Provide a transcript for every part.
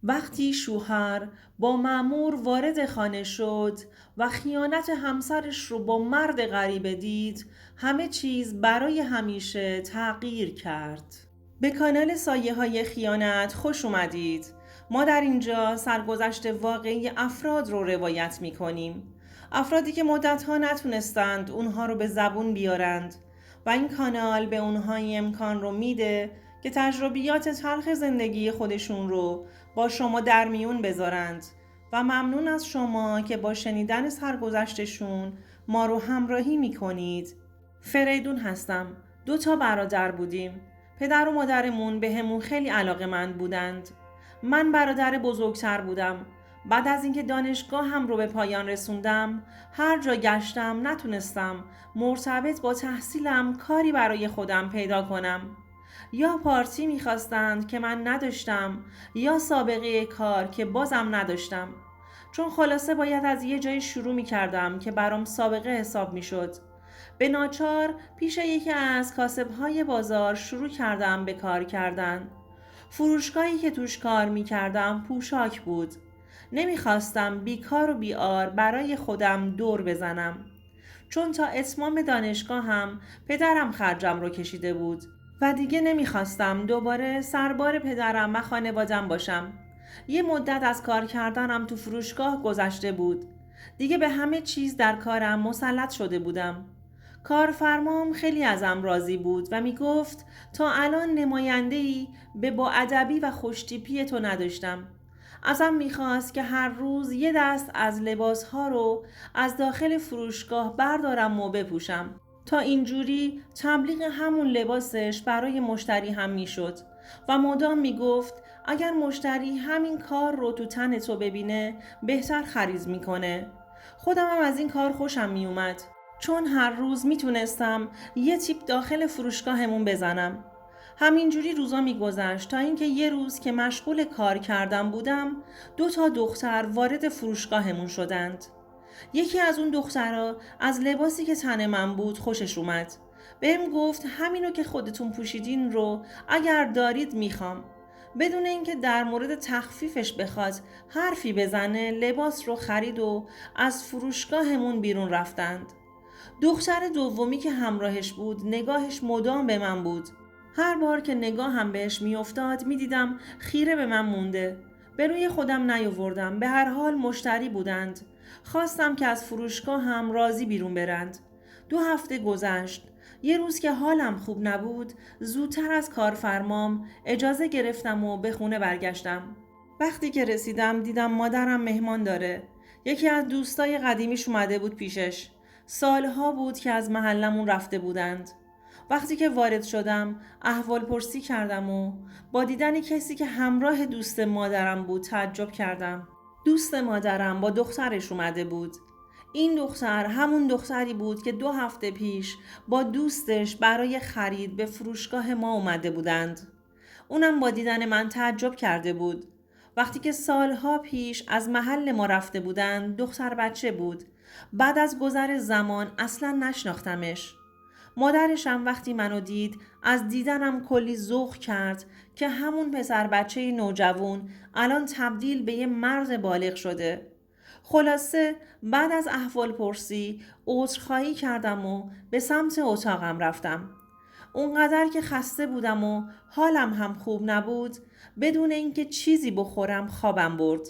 وقتی شوهر با مأمور وارد خانه شد و خیانت همسرش رو با مرد غریبه دید، همه چیز برای همیشه تغییر کرد. به کانال سایه های خیانت خوش اومدید. ما در اینجا سرگذشت واقعی افراد رو روایت می کنیم. افرادی که مدتها نتونستند اونها رو به زبون بیارند و این کانال به اونها امکان رو میده که تجربیات تلخ زندگی خودشون رو با شما در میون بذارند و ممنون از شما که با شنیدن سرگذشتشون ما رو همراهی میکنید. فریدون هستم. 2 برادر بودیم. پدر و مادرمون به همون خیلی علاقه‌مند بودند. من برادر بزرگتر بودم. بعد از اینکه دانشگاه هم رو به پایان رسوندم، هر جا گشتم نتونستم مرتبط با تحصیلم کاری برای خودم پیدا کنم. یا پارتی میخواستند که من نداشتم یا سابقه کار که بازم نداشتم. چون خلاصه باید از یه جای شروع میکردم که برام سابقه حساب میشد. به ناچار پیش یکی از کاسب‌های بازار شروع کردم به کار کردن. فروشگاهی که توش کار میکردم پوشاک بود. نمیخواستم بیکار و بیار برای خودم دور بزنم. چون تا اتمام دانشگاهم پدرم خرجم رو کشیده بود و دیگه نمیخواستم دوباره سربار پدرم و خانوادم باشم. یه مدت از کار کردنم تو فروشگاه گذشته بود. دیگه به همه چیز در کارم مسلط شده بودم. کارفرمام خیلی ازم راضی بود و میگفت تا الان نماینده‌ای به با ادبی و خوشتیپی تو نداشتم. ازم میخواست که هر روز یه دست از لباسها رو از داخل فروشگاه بردارم و بپوشم تا اینجوری تبلیغ همون لباسش برای مشتری هم میشد و مدام میگفت اگر مشتری همین کار رو تو تن تو ببینه بهتر خرید میکنه. خودم هم از این کار خوشم میومد چون هر روز میتونستم یه تیپ داخل فروشگاهمون بزنم. همینجوری روزا میگذشت تا اینکه یه روز که مشغول کار کردم بودم 2 دختر وارد فروشگاهمون شدند. یکی از اون دخترها از لباسی که تن من بود خوشش اومد. بهم گفت همینو که خودتون پوشیدین رو اگر دارید میخوام. بدون اینکه در مورد تخفیفش بخواد حرفی بزنه لباس رو خرید و از فروشگاهمون بیرون رفتند. دختر دومی که همراهش بود نگاهش مدام به من بود. هر بار که نگاهم بهش میافتاد میدیدم خیره به من مونده. به روی خودم نیاوردم. به هر حال مشتری بودند. خواستم که از فروشگاه هم راضی بیرون برند. 2 هفته گذشت. یه روز که حالم خوب نبود زودتر از کارفرمام اجازه گرفتم و به خونه برگشتم. وقتی که رسیدم دیدم مادرم مهمان داره. یکی از دوستای قدیمیش اومده بود پیشش. سالها بود که از محلمون رفته بودند. وقتی که وارد شدم احوال پرسی کردم و با دیدن کسی که همراه دوست مادرم بود تعجب کردم. دوست مادرم با دخترش اومده بود. این دختر همون دختری بود که 2 هفته پیش با دوستش برای خرید به فروشگاه ما اومده بودند. اونم با دیدن من تعجب کرده بود. وقتی که سالها پیش از محل ما رفته بودند دختر بچه بود. بعد از گذر زمان اصلا نشناختمش. مادرشم وقتی منو دید از دیدنم کلی ذوق کرد که همون پسر بچه نوجوان الان تبدیل به یه مرد بالغ شده. خلاصه بعد از احوال پرسی عذرخواهی کردم و به سمت اتاقم رفتم. اونقدر که خسته بودم و حالم هم خوب نبود بدون اینکه چیزی بخورم خوابم برد.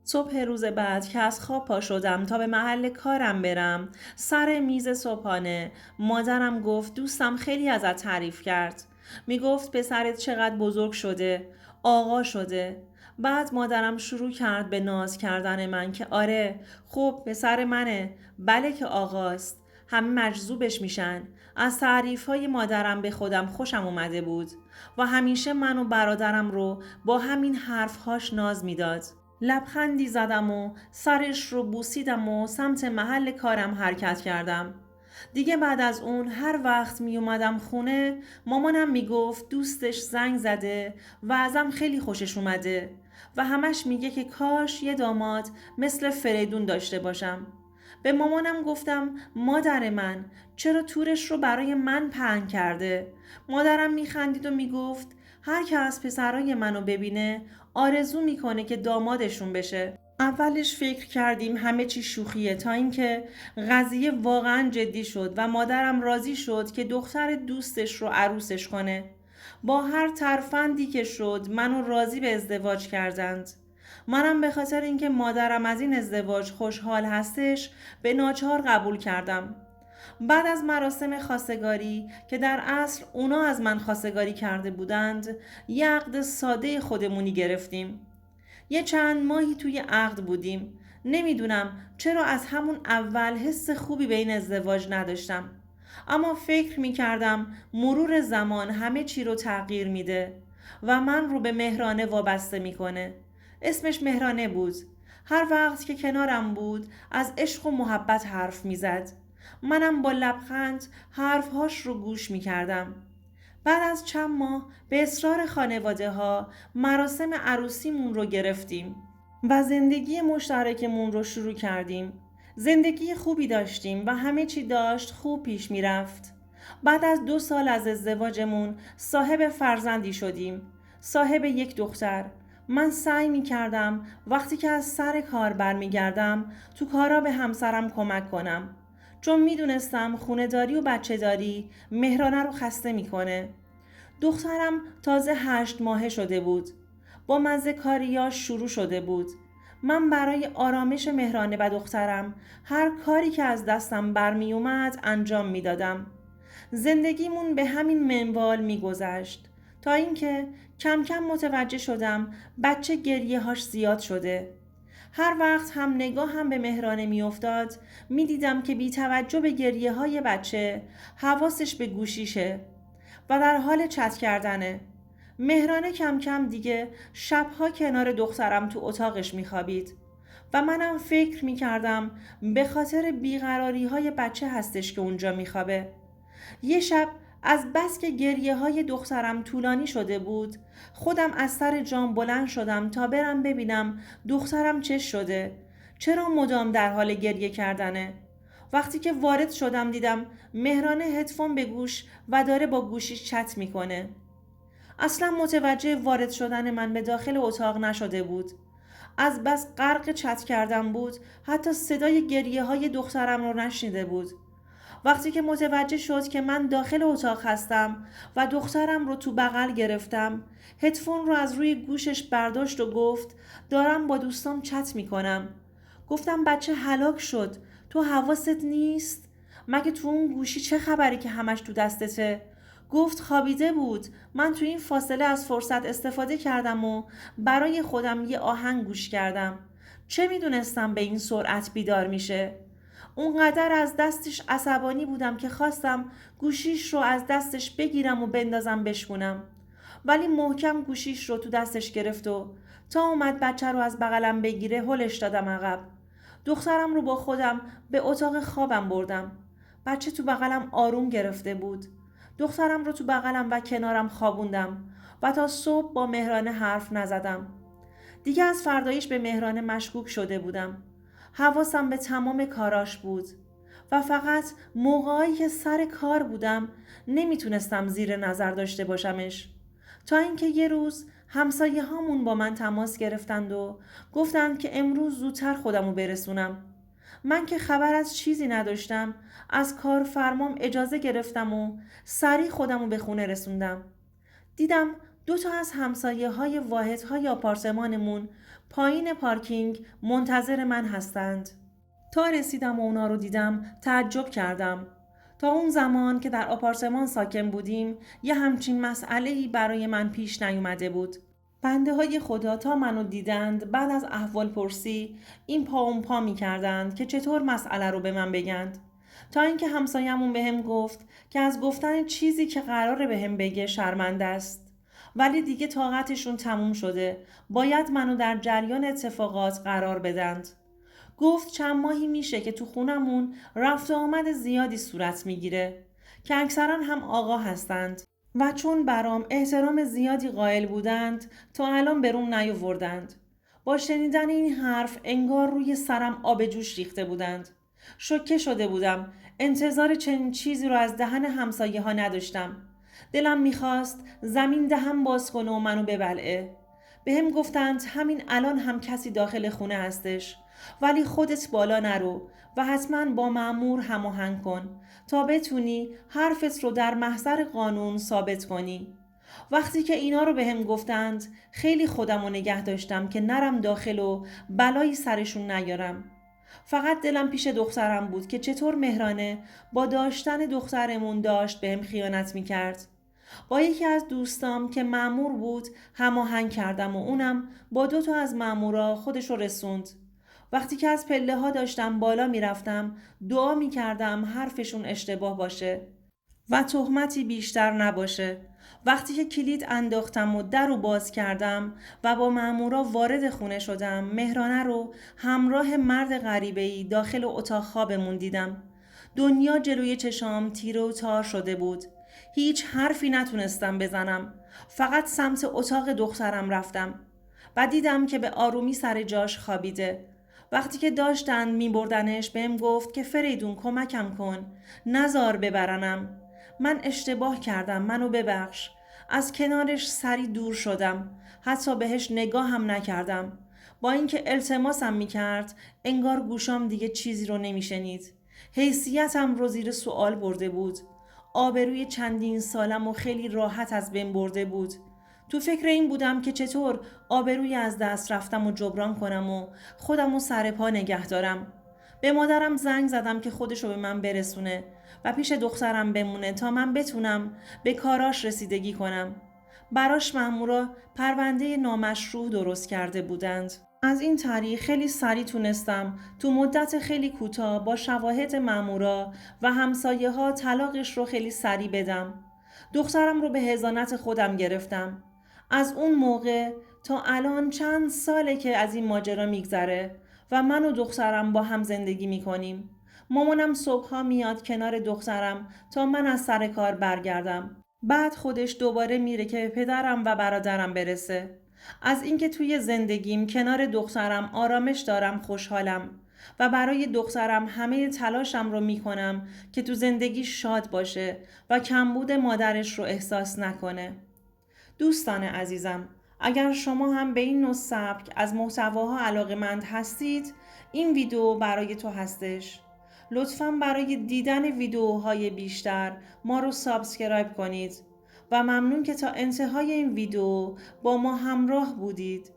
صبح روز بعد که از خواب پا شدم تا به محل کارم برم سر میز صبحانه مادرم گفت دوستم خیلی ازت تعریف کرد. میگفت پسرت چقدر بزرگ شده، آقا شده. بعد مادرم شروع کرد به ناز کردن من که آره خب پسر منه، بله که آقاست. همه مجذوبش میشن. از تعریف‌های مادرم به خودم خوشم اومده بود و همیشه من و برادرم رو با همین حرف‌هاش ناز میداد. لبخندی زدم و سرش رو بوسیدم و سمت محل کارم حرکت کردم. دیگه بعد از اون هر وقت می اومدم خونه مامانم می گفت دوستش زنگ زده و ازم خیلی خوشش اومده و همش میگه که کاش یه داماد مثل فریدون داشته باشم. به مامانم گفتم مادر من چرا تورش رو برای من پهن کرده؟ مادرم میخندید و میگفت هر که از پسرای منو ببینه آرزو میکنه که دامادشون بشه. اولش فکر کردیم همه چی شوخیه، تا اینکه قضیه واقعا جدی شد و مادرم راضی شد که دختر دوستش رو عروسش کنه. با هر ترفندی که شد منو راضی به ازدواج کردند. منم به خاطر اینکه مادرم از این ازدواج خوشحال هستش به ناچار قبول کردم. بعد از مراسم خواستگاری که در اصل اونا از من خواستگاری کرده بودند، یه عقد ساده خودمونی گرفتیم. یه چند ماهی توی عقد بودیم. نمیدونم چرا از همون اول حس خوبی به این ازدواج نداشتم. اما فکر میکردم مرور زمان همه چی رو تغییر میده و من رو به مهرانه وابسته میکنه. اسمش مهرانه بود. هر وقت که کنارم بود از عشق و محبت حرف میزد. منم با لبخند حرفهاش رو گوش میکردم. بعد از چند ماه به اصرار خانواده ها مراسم عروسیمون رو گرفتیم و زندگی مشترکمون رو شروع کردیم. زندگی خوبی داشتیم و همه چی داشت خوب پیش می رفت. بعد از 2 سال از ازدواجمون صاحب فرزندی شدیم. صاحب یک دختر. من سعی می کردم وقتی که از سر کار برمی گردم تو کارا به همسرم کمک کنم. چون می دونستم خونه‌داری و بچه داری مهرانه رو خسته می کنه. دخترم تازه 8 ماهه شده بود. با مزه کاریاش شروع شده بود. من برای آرامش مهرانه و دخترم هر کاری که از دستم برمی اومد انجام می دادم. زندگیمون به همین منوال می گذشت تا اینکه کم کم متوجه شدم بچه گریه هاش زیاد شده. هر وقت هم نگاهم به مهرانه می افتاد می دیدم که بی توجه به گریه های بچه حواسش به گوشیشه و در حال چت کردنه. مهرانه کم کم دیگه شبها کنار دخترم تو اتاقش میخوابید و منم فکر میکردم به خاطر بیقراری های بچه هستش که اونجا میخوابه. یه شب از بس که گریه های دخترم طولانی شده بود خودم از سر جام بلند شدم تا برم ببینم دخترم چه شده، چرا مدام در حال گریه کردنه. وقتی که وارد شدم دیدم مهرانه هدفون به گوش و داره با گوشیش چت میکنه. اصلا متوجه وارد شدن من به داخل اتاق نشده بود. از بس غرق چت کردم بود حتی صدای گریه های دخترم رو نشنیده بود. وقتی که متوجه شد که من داخل اتاق هستم و دخترم رو تو بغل گرفتم، هدفون رو از روی گوشش برداشت و گفت دارم با دوستام چت میکنم. گفتم بچه هلاک شد، تو حواست نیست؟ مگه تو اون گوشی چه خبری که همش تو دستته؟ گفت خوابیده بود. من تو این فاصله از فرصت استفاده کردم و برای خودم یه آهنگ گوش کردم. چه میدونستم به این سرعت بیدار میشه؟ اونقدر از دستش عصبانی بودم که خواستم گوشیش رو از دستش بگیرم و بندازم بشکونم. ولی محکم گوشیش رو تو دستش گرفت و تا اومد بچه رو از بغلم بگیره هلش دادم عقب. دخترم رو با خودم به اتاق خوابم بردم. بچه تو بغلم آروم گرفته بود. دخترم رو تو بغلم و کنارم خوابوندم و تا صبح با مهرانه حرف نزدم. دیگه از فردایش به مهرانه مشکوک شده بودم. حواسم به تمام کاراش بود و فقط موقعی که سر کار بودم نمیتونستم زیر نظر داشته باشمش. تا اینکه یه روز همسایه هامون با من تماس گرفتند و گفتند که امروز زودتر خودمو برسونم. من که خبر از چیزی نداشتم از کارفرمام اجازه گرفتم و سریع خودمو به خونه رسوندم. دیدم 2 تا از همسایه های واحد های آپارتمانمون پایین پارکینگ منتظر من هستند. تا رسیدم و اونا رو دیدم تعجب کردم. تا اون زمان که در آپارتمان ساکن بودیم یه همچین مسئله‌ای برای من پیش نیومده بود. بنده های خدا تا منو دیدند بعد از احوال پرسی این پا اون پا می کردند که چطور مسئله رو به من بگند. تا اینکه همسایمون بهم گفت که از گفتن چیزی که قراره بهم بگه شرمنده است. ولی دیگه طاقتشون تموم شده. باید منو در جریان اتفاقات قرار بدند. گفت چند ماهی میشه که تو خونمون رفت و آمد زیادی صورت میگیره که اکثرا هم آقا هستند و چون برام احترام زیادی قائل بودند تا الان بروم نیاوردند. با شنیدن این حرف انگار روی سرم آب جوش ریخته بودند. شوکه شده بودم. انتظار چنین چیزی رو از دهن همسایه ها نداشتم. دلم میخواست زمین دهم باز کنه و منو ببلعه. بهم گفتند همین الان هم کسی داخل خونه هستش، ولی خودت بالا نرو و حتما با مأمور هماهنگ کن تا بتونی حرفت رو در محضر قانون ثابت کنی. وقتی که اینا رو بهم گفتند خیلی خودم رو نگه داشتم که نرم داخل و بلایی سرشون نیارم. فقط دلم پیش دخترم بود که چطور مهرانه با داشتن دخترمون داشت بهم خیانت میکرد. با یکی از دوستام که مأمور بود هماهنگ کردم و اونم با 2 از مأمورا خودشو رسوند. وقتی که از پله ها داشتم بالا میرفتم دعا میکردم حرفشون اشتباه باشه و تهمتی بیشتر نباشه. وقتی که کلید انداختم و در رو باز کردم و با مأمورا وارد خونه شدم، مهرانه رو همراه مرد غریبه‌ای داخل اتاق خوابمون دیدم. دنیا جلوی چشام تیره و تار شده بود. هیچ حرفی نتونستم بزنم. فقط سمت اتاق دخترم رفتم و دیدم که به آرومی سر جاش خوابیده. وقتی که داشتن می بردنش بهم گفت که فریدون کمکم کن، نزار ببرنم. من اشتباه کردم، منو ببخش. از کنارش سری دور شدم. حتی بهش نگاه هم نکردم. با اینکه التماسم میکرد انگار گوشام دیگه چیزی رو نمیشنید. حیثیتم رو زیر سوال برده بود. آبروی چندین سالم و خیلی راحت از بین برده بود. تو فکر این بودم که چطور آبروی از دست رفتم و جبران کنم و خودم و سر پا نگه دارم. به مادرم زنگ زدم که خودشو به من برسونه و پیش دخترم بمونه تا من بتونم به کاراش رسیدگی کنم. براش مأمورا پرونده نامشروع درست کرده بودند. از این طریق خیلی سریع تونستم تو مدت خیلی کوتاه با شواهد مأمورا و همسایه ها طلاقش رو خیلی سریع بدم. دخترم رو به حضانت خودم گرفتم. از اون موقع تا الان چند ساله که از این ماجرا میگذره و من و دخترم با هم زندگی میکنیم. مامانم صبحها میاد کنار دخترم تا من از سر کار برگردم. بعد خودش دوباره میره که به پدرم و برادرم برسه. از اینکه توی زندگیم کنار دخترم آرامش دارم خوشحالم و برای دخترم همه تلاشم رو میکنم که تو زندگی شاد باشه و کمبود مادرش رو احساس نکنه. دوستان عزیزم، اگر شما هم به این نوع سبک از محتواها علاقه‌مند هستید، این ویدیو برای تو هستش. لطفاً برای دیدن ویدیوهای بیشتر ما رو سابسکرایب کنید و ممنون که تا انتهای این ویدیو با ما همراه بودید.